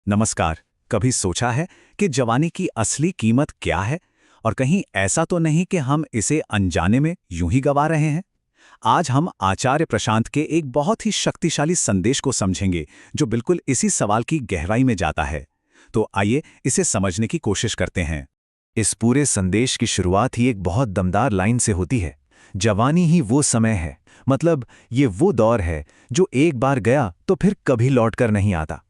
नमस्कार। कभी सोचा है कि जवानी की असली कीमत क्या है? और कहीं ऐसा तो नहीं कि हम इसे अनजाने में यूं ही गवा रहे हैं? आज हम आचार्य प्रशांत के एक बहुत ही शक्तिशाली संदेश को समझेंगे, जो बिल्कुल इसी सवाल की गहराई में जाता है। तो आइए इसे समझने की कोशिश करते हैं। इस पूरे संदेश की शुरुआत ही एक बहुत दमदार लाइन से होती है। जवानी ही वो समय है, मतलब ये वो दौर है जो एक बार गया तो फिर कभी लौटकर नहीं आता।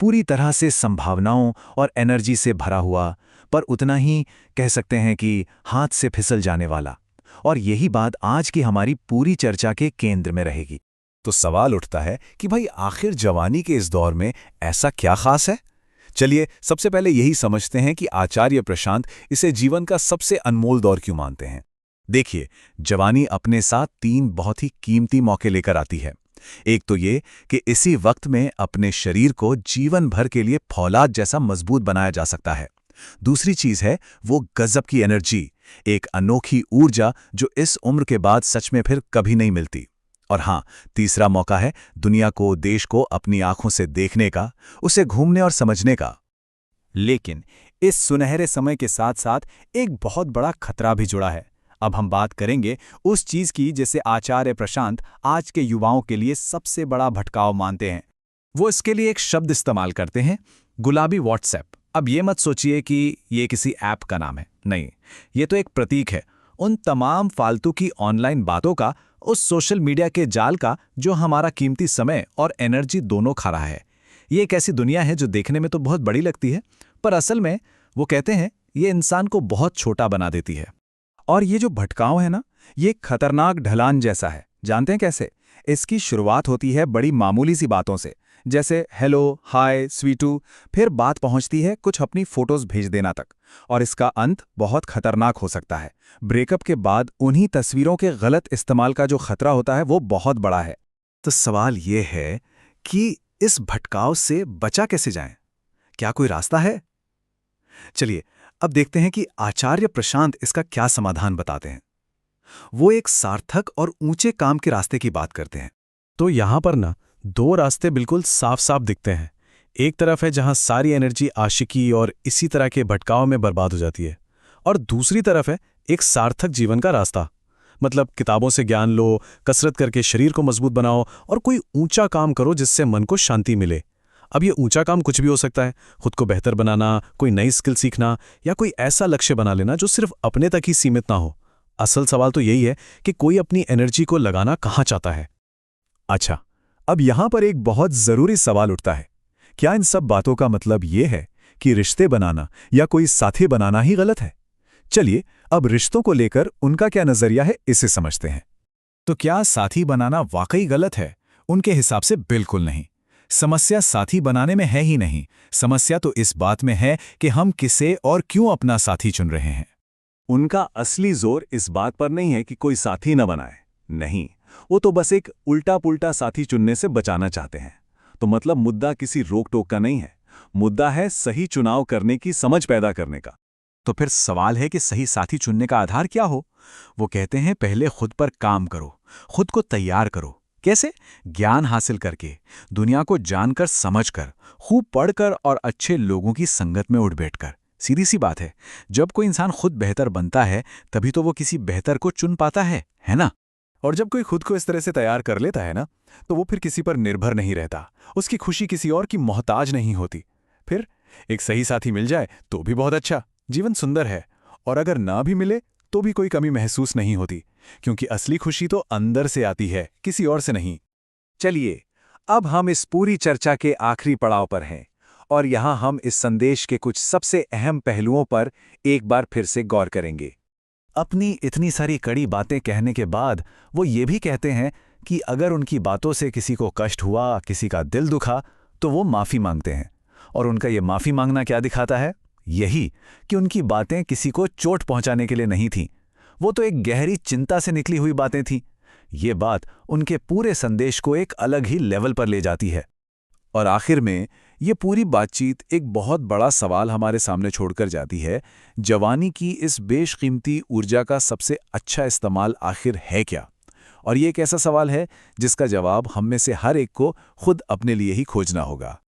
पूरी तरह से संभावनाओं और एनर्जी से भरा हुआ, पर उतना ही कह सकते हैं कि हाथ से फिसल जाने वाला। और यही बात आज की हमारी पूरी चर्चा के केंद्र में रहेगी। तो सवाल उठता है कि भाई आखिर जवानी के इस दौर में ऐसा क्या खास है? चलिए सबसे पहले यही समझते हैं कि आचार्य प्रशांत इसे जीवन का सबसे अनमोल दौर क्यों मानते हैं। देखिए, जवानी अपने साथ तीन बहुत ही कीमती मौके लेकर आती है। एक तो ये कि इसी वक्त में अपने शरीर को जीवन भर के लिए फौलाद जैसा मजबूत बनाया जा सकता है। दूसरी चीज है वो गजब की एनर्जी, एक अनोखी ऊर्जा जो इस उम्र के बाद सच में फिर कभी नहीं मिलती। और हाँ, तीसरा मौका है दुनिया को, देश को अपनी आंखों से देखने का, उसे घूमने और समझने का। लेकिन इस सुनहरे समय के साथ साथ एक बहुत बड़ा खतरा भी जुड़ा है। अब हम बात करेंगे उस चीज की जिसे आचार्य प्रशांत आज के युवाओं के लिए सबसे बड़ा भटकाव मानते हैं। वो इसके लिए एक शब्द इस्तेमाल करते हैं, गुलाबी व्हाट्सएप। अब ये मत सोचिए कि ये किसी ऐप का नाम है, नहीं, ये तो एक प्रतीक है उन तमाम फालतू की ऑनलाइन बातों का, उस सोशल मीडिया के जाल का जो हमारा कीमती समय और एनर्जी दोनों खा रहा है। ये एक ऐसी दुनिया है जो देखने में तो बहुत बड़ी लगती है, पर असल में वो कहते हैं ये इंसान को बहुत छोटा बना देती है। और ये जो भटकाव है ना, ये एक खतरनाक ढलान जैसा है। जानते हैं कैसे? इसकी शुरुआत होती है बड़ी मामूली सी बातों से, जैसे हेलो, हाय, स्वीटू। फिर बात पहुंचती है कुछ अपनी फोटोज भेज देना तक। और इसका अंत बहुत खतरनाक हो सकता है। ब्रेकअप के बाद उन्हीं तस्वीरों के गलत इस्तेमाल का जो खतरा होता है वो बहुत बड़ा है। तो सवाल ये है कि इस भटकाव से बचा कैसे जाएं? क्या कोई रास्ता है? चलिए अब देखते हैं कि आचार्य प्रशांत इसका क्या समाधान बताते हैं। वो एक सार्थक और ऊंचे काम के रास्ते की बात करते हैं। तो यहां पर ना दो रास्ते बिल्कुल साफ साफ दिखते हैं। एक तरफ है जहां सारी एनर्जी आशिकी और इसी तरह के भटकाव में बर्बाद हो जाती है, और दूसरी तरफ है एक सार्थक जीवन का रास्ता। मतलब किताबों से ज्ञान लो, कसरत करके शरीर को मजबूत बनाओ और कोई ऊंचा काम करो जिससे मन को शांति मिले। अब ये ऊंचा काम कुछ भी हो सकता है, खुद को बेहतर बनाना, कोई नई स्किल सीखना, या कोई ऐसा लक्ष्य बना लेना जो सिर्फ अपने तक ही सीमित ना हो। असल सवाल तो यही है कि कोई अपनी एनर्जी को लगाना कहाँ चाहता है। अच्छा, अब यहां पर एक बहुत जरूरी सवाल उठता है। क्या इन सब बातों का मतलब ये है कि रिश्ते बनाना या कोई साथी बनाना ही गलत है? चलिए अब रिश्तों को लेकर उनका क्या नजरिया है, इसे समझते हैं। तो क्या साथी बनाना वाकई गलत है? उनके हिसाब से बिल्कुल नहीं। समस्या साथी बनाने में है ही नहीं। समस्या तो इस बात में है कि हम किसे और क्यों अपना साथी चुन रहे हैं। उनका असली जोर इस बात पर नहीं है कि कोई साथी न बनाए, नहीं, वो तो बस एक उल्टा पुल्टा साथी चुनने से बचाना चाहते हैं। तो मतलब मुद्दा किसी रोक टोक का नहीं है, मुद्दा है सही चुनाव करने की समझ पैदा करने का। तो फिर सवाल है कि सही साथी चुनने का आधार क्या हो? वो कहते हैं पहले खुद पर काम करो, खुद को तैयार करो। कैसे? ज्ञान हासिल करके, दुनिया को जानकर समझकर, खूब पढ़कर और अच्छे लोगों की संगत में उठ बैठकर। सीधी सी बात है, जब कोई इंसान खुद बेहतर बनता है तभी तो वो किसी बेहतर को चुन पाता है ना? और जब कोई खुद को इस तरह से तैयार कर लेता है ना, तो वो फिर किसी पर निर्भर नहीं रहता, उसकी खुशी किसी और की मोहताज नहीं होती। फिर एक सही साथी मिल जाए तो भी बहुत अच्छा, जीवन सुंदर है। और अगर ना भी मिले तो भी कोई कमी महसूस नहीं होती, क्योंकि असली खुशी तो अंदर से आती है, किसी और से नहीं। चलिए, अब हम इस पूरी चर्चा के आखिरी पड़ाव पर हैं, और यहाँ हम इस संदेश के कुछ सबसे अहम पहलुओं पर एक बार फिर से गौर करेंगे। अपनी इतनी सारी कड़ी बातें कहने के बाद वो ये भी कहते हैं कि अगर उनकी बातों से किसी को कष्ट हुआ, किसी का दिल दुखा, तो वो माफ़ी मांगते हैं। और उनका ये माफ़ी मांगना क्या दिखाता है? यही कि उनकी बातें किसी को चोट पहुंचाने के लिए नहीं थीं, वो तो एक गहरी चिंता से निकली हुई बातें थीं। ये बात उनके पूरे संदेश को एक अलग ही लेवल पर ले जाती है। और आखिर में ये पूरी बातचीत एक बहुत बड़ा सवाल हमारे सामने छोड़कर जाती है, जवानी की इस बेशकीमती ऊर्जा का सबसे अच्छा इस्तेमाल आखिर है क्या? और ये एक ऐसा सवाल है जिसका जवाब हम में से हर एक को खुद अपने लिए ही खोजना होगा।